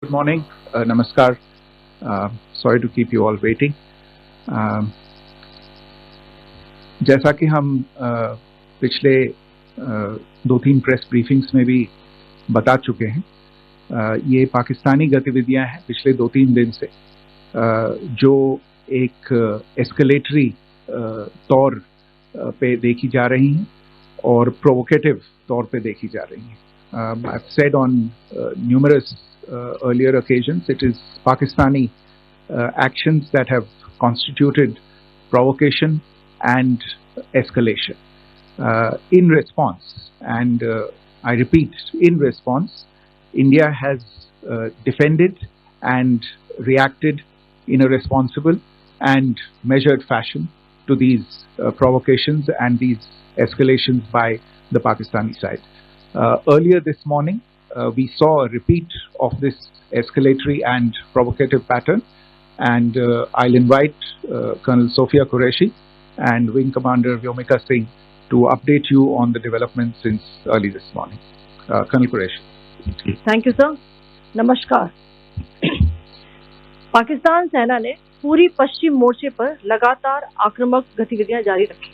Good morning. Namaskar. Sorry to keep you all waiting. जैसा कि हम पिछले 2-3 प्रेस ब्रीफिंग्स में भी बता चुके हैं, ये पाकिस्तानी गतिविधियां हैं पिछले 2-3 दिन से, जो एक एस्केलेटरी तौर पे देखी जा रही हैं और प्रोवोकेटिव तौर पे देखी जा रही हैं. I've said on numerous earlier occasions, it is Pakistani actions that have constituted provocation and escalation. In response, and I repeat, in response, India has defended and reacted in a responsible and measured fashion to these provocations and these escalations by the Pakistani side. Earlier this morning, we saw a repeat of this escalatory and provocative pattern, and I'll invite Colonel Sophia Qureshi and Wing Commander Vyomika Singh to update you on the developments since early this morning. Colonel Qureshi. Thank you sir. नमस्कार. पाकिस्तान सेना ने पूरी पश्चिम मोर्चे पर लगातार आक्रामक गतिविधियां जारी रखी.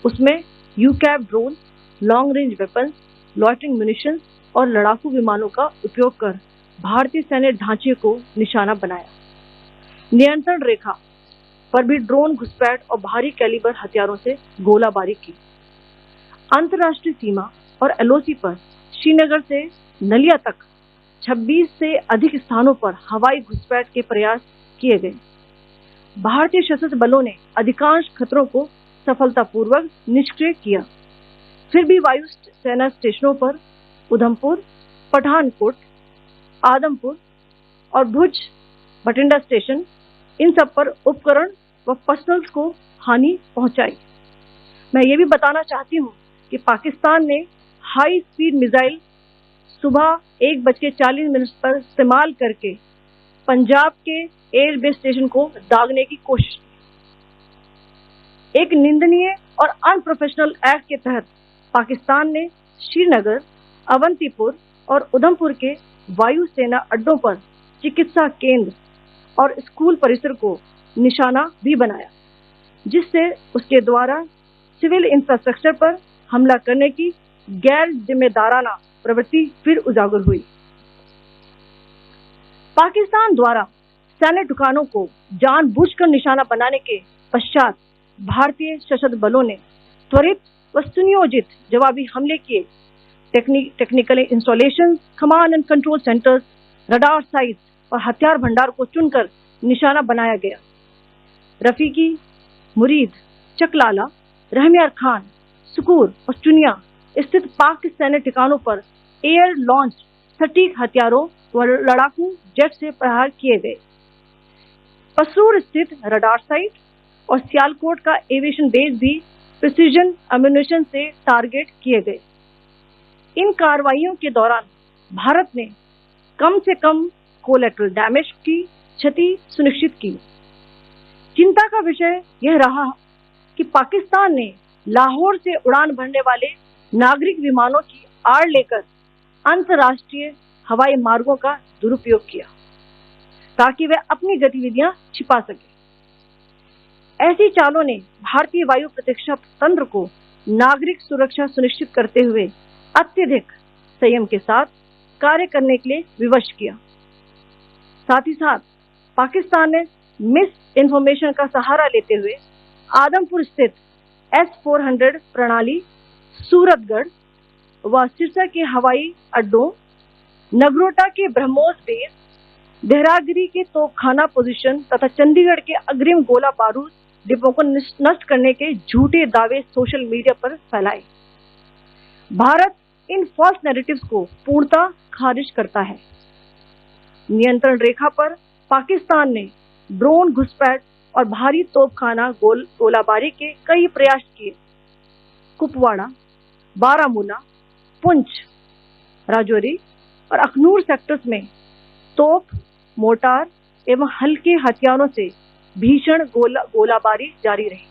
उसमें UCAV drone, long range weapons, loitering munitions और लड़ाकू विमानों का उपयोग कर भारतीय सैन्य ढांचे को निशाना बनाया. नियंत्रण रेखा पर भी ड्रोन घुसपैठ और भारी कैलिबर हथियारों से गोलाबारी की. अंतर्राष्ट्रीय सीमा और एलओसी पर श्रीनगर से नलिया तक 26 से अधिक स्थानों पर हवाई घुसपैठ के प्रयास किए गए. भारतीय सशस्त्र बलों ने अधिकांश खतरों को सफलतापूर्वक निष्क्रिय किया. फिर भी वायु सेना स्टेशनों पर उधमपुर, पठानकोट, आदमपुर और भुज बठिंडा स्टेशन, इन सब पर उपकरण व पर्सनल्स को हानि पहुंचाई. मैं ये भी बताना चाहती हूँ कि पाकिस्तान ने हाई स्पीड मिसाइल सुबह 1:40 पर इस्तेमाल करके पंजाब के एयरबेस स्टेशन को दागने की कोशिश की. एक निंदनीय और अनप्रोफेशनल एक्ट के तहत पाकिस्तान ने श्रीनगर, अवंतीपुर और उधमपुर के वायु सेना अड्डों पर चिकित्सा केंद्र और स्कूल परिसर को निशाना भी बनाया, जिससे उसके द्वारा सिविल इंफ्रास्ट्रक्चर पर हमला करने की गैर जिम्मेदाराना प्रवृत्ति फिर उजागर हुई. पाकिस्तान द्वारा सैन्य ठिकानों को जानबूझकर निशाना बनाने के पश्चात भारतीय सशस्त्र बलों ने त्वरित व सुनियोजित जवाबी हमले किए. Technical installation, command and control centres, radar sites और हथियार भंडार को चुनकर निशाना बनाया गया. रफीकी, मुरीद, चकलाला, रहमियार खान, सुकूर और चुनिया स्थित पाक सैन्य ठिकानों पर एयर लॉन्च सटीक हथियारों व लड़ाकू जेट से प्रहार किए गए. पसरूर स्थित रडार साइट और सियालकोट का एविएशन बेस भी प्रिसीजन अम्यूनिशन से टारगेट किए गए. इन कार्रवाइयों के दौरान भारत ने कम से कम कोलैटरल डैमेज की क्षति सुनिश्चित की. चिंता का विषय यह रहा कि पाकिस्तान ने लाहौर से उड़ान भरने वाले नागरिक विमानों की आड़ लेकर अंतर्राष्ट्रीय हवाई मार्गों का दुरुपयोग किया ताकि वे अपनी गतिविधियां छिपा सके. ऐसी चालों ने भारतीय वायु प्रतिरक्षा तंत्र को नागरिक सुरक्षा सुनिश्चित करते हुए अत्यधिक संयम के साथ कार्य करने के लिए विवश किया. साथ ही साथ पाकिस्तान ने मिस इन्फॉर्मेशन का सहारा लेते हुए आदमपुर स्थित S-400 प्रणाली, सूरतगढ़ व सिरसा के हवाई अड्डों, नगरोटा के ब्रह्मोस बेस, देहरागिरी के तोपखाना पोजीशन तथा चंडीगढ़ के अग्रिम गोला बारूद डिपों को नष्ट करने के झूठे दावे सोशल मीडिया पर फैलाए. भारत इन फॉल्स नैरेटिव्स को पूर्णतः खारिज करता है. नियंत्रण रेखा पर पाकिस्तान ने ड्रोन घुसपैठ और भारी तोपखाना गोलाबारी के कई प्रयास किए. कुपवाड़ा, बारामूला, पुंछ, राजौरी और अखनूर सेक्टर्स में तोप, मोर्टार एवं हल्के हथियारों से भीषण गोलाबारी जारी रही.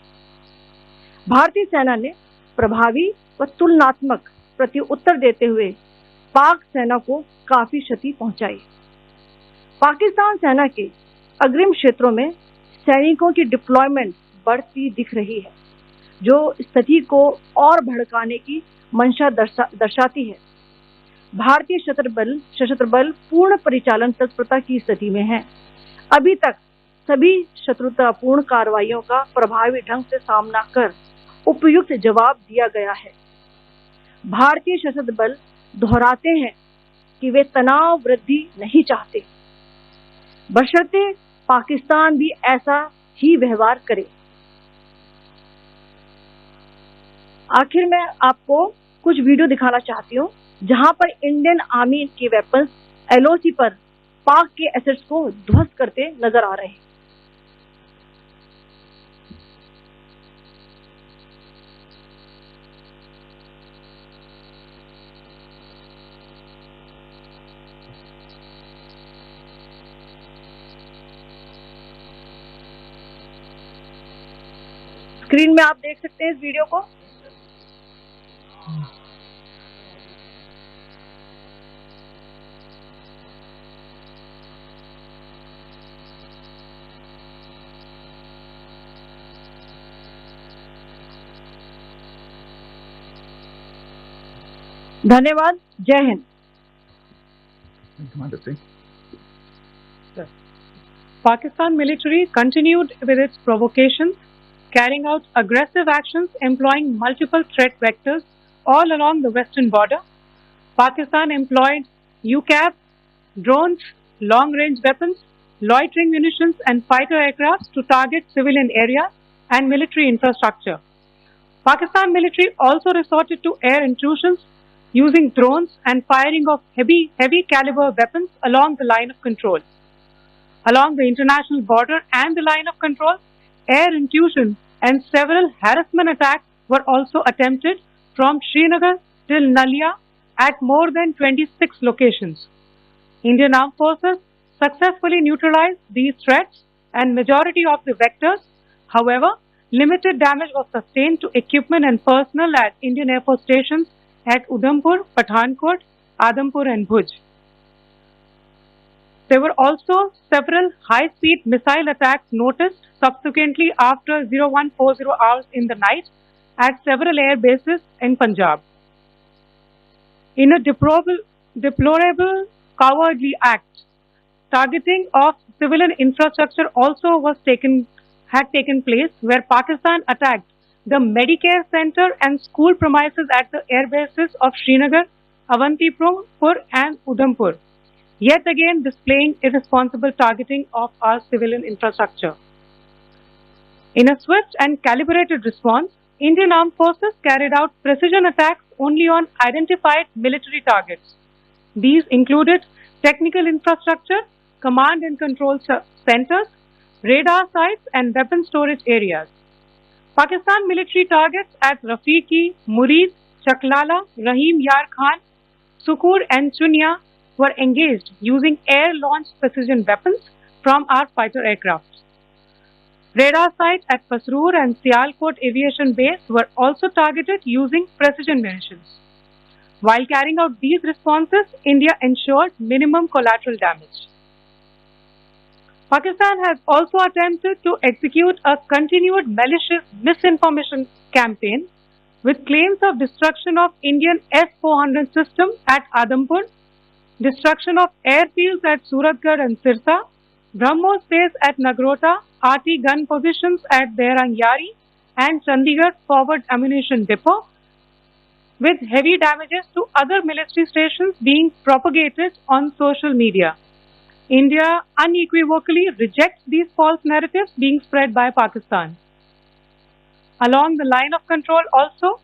भारतीय सेना ने प्रभावी व तुलनात्मक प्रत्युत्तर देते हुए पाक सेना को काफी क्षति पहुंचाई. पाकिस्तान सेना के अग्रिम क्षेत्रों में सैनिकों की डिप्लॉयमेंट बढ़ती दिख रही है, जो स्थिति को और भड़काने की मंशा दर्शाती है। भारतीय सशस्त्र बल पूर्ण परिचालन तत्परता की स्थिति में है। अभी तक सभी शत्रुतापूर्ण कार्रवाइयों का प्रभावी ढंग से सामना कर उपयुक्त जवाब दिया गया है। भारतीय सशस्त्र बल दोहराते हैं कि वे तनाव वृद्धि नहीं चाहते, बशर्ते पाकिस्तान भी ऐसा ही व्यवहार करे। आखिर में आपको कुछ वीडियो दिखाना चाहती हूँ जहां पर इंडियन आर्मी के वेपन्स एलओसी पर पाक के एसेट्स को ध्वस्त करते नजर आ रहे हैं। स्क्रीन में आप देख सकते हैं इस वीडियो को। धन्यवाद। जय Hind. Pakistan military continued with its provocations, carrying out aggressive actions employing multiple threat vectors all along the western border. Pakistan employed UCAV, drones, long-range weapons, loitering munitions and fighter aircraft to target civilian areas and military infrastructure. Pakistan military also resorted to air intrusions using drones and firing of heavy caliber weapons along the line of control. Along the international border and the line of control, air intrusion and several harassment attacks were also attempted from Srinagar till Nalia at more than 26 locations. Indian Armed Forces successfully neutralized these threats and majority of the vectors. However, limited damage was sustained to equipment and personnel at Indian Air Force stations at Udhampur, Pathankot, Adampur and Bhuj. There were also several high-speed missile attacks noticed subsequently after 0140 hours in the night at several air bases in Punjab. In a deplorable cowardly act, targeting of civilian infrastructure also had taken place, where Pakistan attacked the Medicare Center and school premises at the air bases of Srinagar, Avantipur and Udhampur, yet again displaying irresponsible targeting of our civilian infrastructure. In a swift and calibrated response, Indian Armed Forces carried out precision attacks only on identified military targets. These included technical infrastructure, command and control centers, radar sites and weapon storage areas. Pakistan military targets at Rafiqi, Murid, Chaklala, Rahim Yar Khan, Sukur and Chunya were engaged using air-launched precision weapons from our fighter aircraft. Radar sites at Pasroor and Sialkot Aviation Base were also targeted using precision munitions. While carrying out these responses, India ensured minimum collateral damage. Pakistan has also attempted to execute a continued malicious misinformation campaign with claims of destruction of Indian S-400 system at Adampur, destruction of airfields at Suratgarh and Sirsa, BrahMos base at Nagrota, RT gun positions at Behrangyari and Chandigarh forward ammunition depot, with heavy damages to other military stations being propagated on social media. India unequivocally rejects these false narratives being spread by Pakistan. Along the line of control also,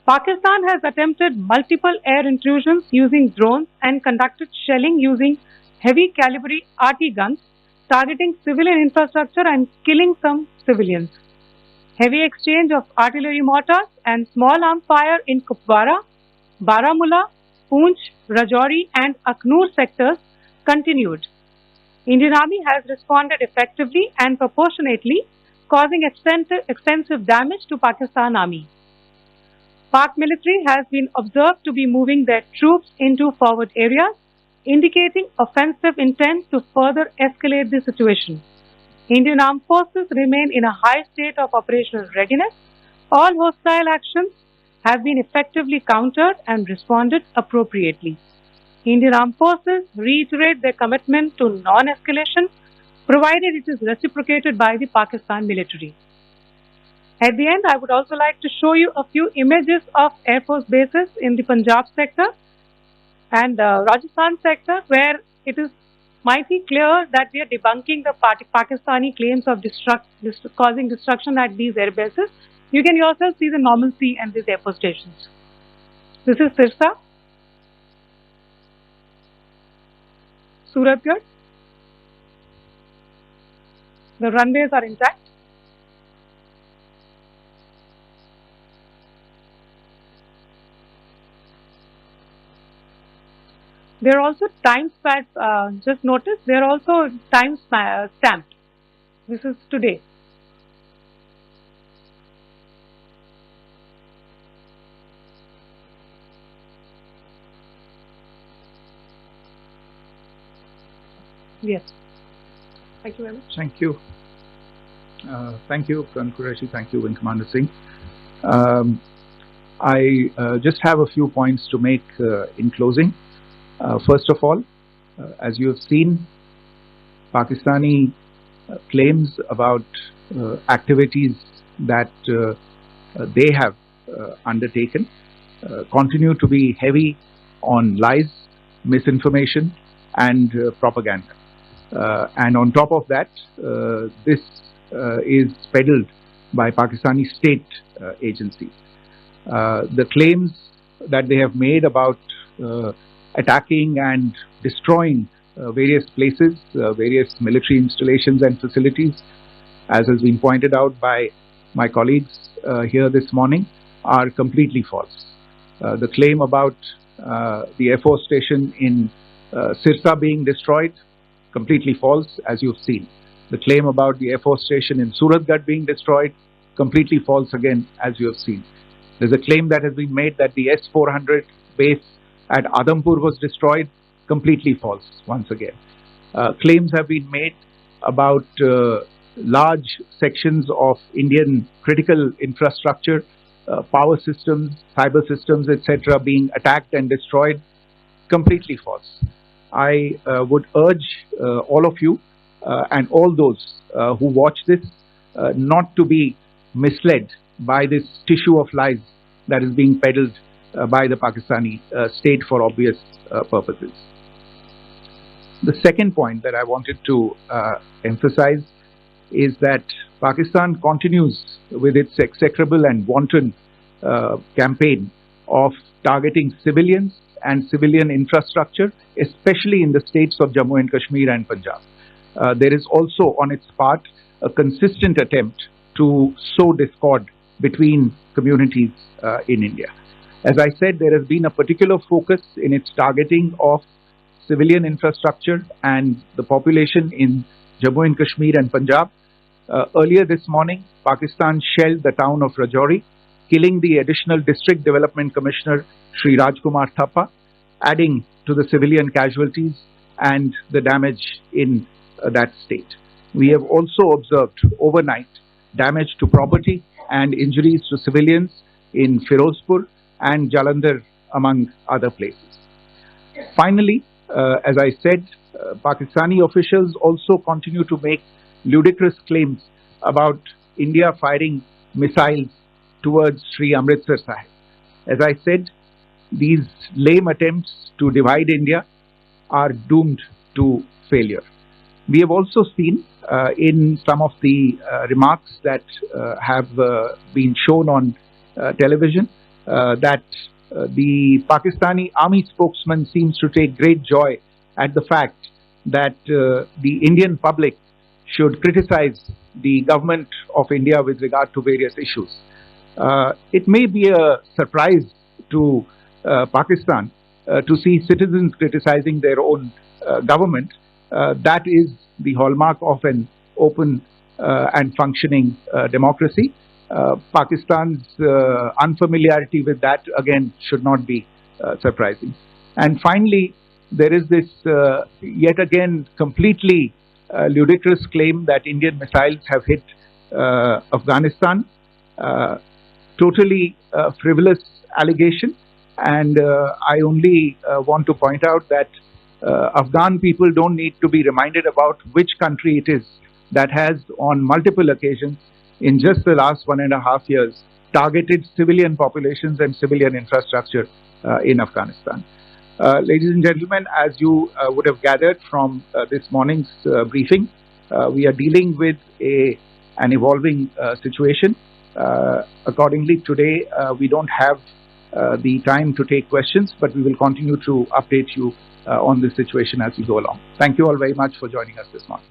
Pakistan has attempted multiple air intrusions using drones and conducted shelling using heavy caliber RT guns, targeting civilian infrastructure and killing some civilians. Heavy exchange of artillery mortars and small arms fire in Kupwara, Baramulla, Poonch, Rajouri and Aknoor sectors continued. Indian Army has responded effectively and proportionately, causing extensive damage to Pakistan Army. Pak military has been observed to be moving their troops into forward areas, indicating offensive intent to further escalate the situation. Indian Armed Forces remain in a high state of operational readiness. All hostile actions have been effectively countered and responded appropriately. Indian Armed Forces reiterate their commitment to non-escalation, provided it is reciprocated by the Pakistan military. At the end, I would also like to show you a few images of Air Force bases in the Punjab sector and Rajasthan sector, where it is mighty clear that we are debunking the Pakistani claims of causing destruction at these air bases. You can yourself see the normalcy and these air force stations. This is Sirsa, Suratgarh. The runways are intact. There are also time stamps, just notice, they are also time stamped. This is today. Yes. Thank you very much. Thank you. Thank you, Colonel Qureshi. Thank you, Wing Commander Singh. I just have a few points to make in closing. First of all, as you have seen, Pakistani claims about activities that they have undertaken continue to be heavy on lies, misinformation, and propaganda. And on top of that, this is peddled by Pakistani state agencies. The claims that they have made about attacking and destroying various places, various military installations and facilities, as has been pointed out by my colleagues here this morning, are completely false. The claim about the Air Force station in Sirsa being destroyed, completely false, as you've seen. The claim about the Air Force station in Suratgarh being destroyed, completely false again, as you have seen. There's a claim that has been made that the S-400 base at Adampur was destroyed, completely false once again. Claims have been made about large sections of Indian critical infrastructure, power systems, cyber systems, etc. being attacked and destroyed, completely false. I would urge all of you and all those who watch this not to be misled by this tissue of lies that is being peddled by the Pakistani state for obvious purposes. The second point that I wanted to emphasize is that Pakistan continues with its execrable and wanton campaign of targeting civilians and civilian infrastructure, especially in the states of Jammu and Kashmir and Punjab. There is also on its part a consistent attempt to sow discord between communities in India. As I said, there has been a particular focus in its targeting of civilian infrastructure and the population in Jammu and Kashmir and Punjab. Earlier this morning, Pakistan shelled the town of Rajouri, killing the additional District Development Commissioner, Shri Rajkumar Thappa, adding to the civilian casualties and the damage in that state. We have also observed overnight damage to property and injuries to civilians in Firozpur and Jalandhar, among other places. Finally, as I said, Pakistani officials also continue to make ludicrous claims about India firing missiles towards Sri Amritsar Sahib. As I said, these lame attempts to divide India are doomed to failure. We have also seen in some of the remarks that have been shown on television that the Pakistani army spokesman seems to take great joy at the fact that the Indian public should criticize the government of India with regard to various issues. It may be a surprise to Pakistan to see citizens criticizing their own government. That is the hallmark of an open and functioning democracy. Pakistan's unfamiliarity with that, again, should not be surprising. And finally, there is this yet again completely ludicrous claim that Indian missiles have hit Afghanistan. Totally frivolous allegation, and I only want to point out that Afghan people don't need to be reminded about which country it is that has on multiple occasions in just the last 1.5 years targeted civilian populations and civilian infrastructure in Afghanistan. Ladies and gentlemen, as you would have gathered from this morning's briefing, we are dealing with an evolving situation. Accordingly, today we don't have the time to take questions, but we will continue to update you on this situation as we go along. Thank you all very much for joining us this morning.